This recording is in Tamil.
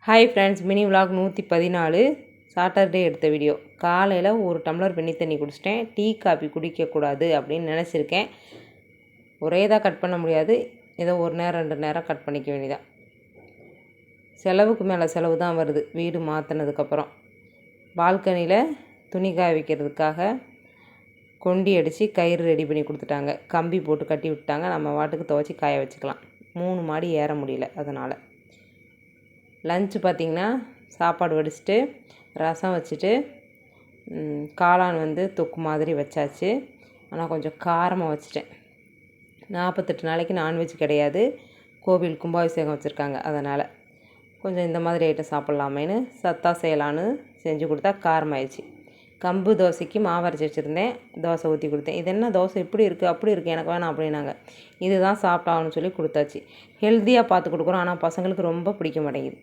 Hi friends, mini vlog 114 Saturday எடுத்த வீடியோ. காலையில் ஒரு டம்ளர் வெண்ணி தண்ணி குடிச்சிட்டேன். டீ காபி குடிக்கக்கூடாது அப்படின்னு நினச்சிருக்கேன். ஒரே தான் கட் பண்ண முடியாது, ஏதோ ஒரு நேரம் 2 நேரம் கட் பண்ணிக்க வேண்டியதான். செலவுக்கு மேலே செலவு தான் வருது வீடு மாற்றினதுக்கப்புறம். பால்கனியில் துணி காய வைக்கிறதுக்காக கொண்டி அடித்து கயிறு ரெடி பண்ணி கொடுத்துட்டாங்க. கம்பி போட்டு கட்டி விட்டாங்க. நம்ம வாட்டுக்கு துவைச்சி காய வச்சுக்கலாம். 3 மாடி ஏற முடியல. அதனால் லஞ்சு பார்த்திங்கன்னா சாப்பாடு வடிச்சிட்டு ரசம் வச்சுட்டு காளான் தொக்கு மாதிரி வச்சாச்சு. ஆனால் கொஞ்சம் காரமாக வச்சுட்டேன். 48 நாளைக்கு நான்வெஜ் கிடையாது. கோவில் கும்பாபிஷேகம் வச்சுருக்காங்க. அதனால் கொஞ்சம் இந்த மாதிரி ஐட்டம் சாப்பிட்லாமேன்னு சத்தாக செய்யலான்னு செஞ்சு கொடுத்தா காரமாயிடுச்சு. கம்பு தோசைக்கு மாவு அரைச்சி வச்சுருந்தேன். தோசை ஊற்றி கொடுத்தேன். இது என்ன தோசை இப்படி இருக்குது அப்படி இருக்குது, எனக்கு வேணாம் அப்படின்னாங்க. இதுதான் சாப்பிட்டாகணும்னு சொல்லி கொடுத்தாச்சு. ஹெல்த்தியாக பார்த்து கொடுக்குறோம், ஆனால் பசங்களுக்கு ரொம்ப பிடிக்க மாட்டேங்குது.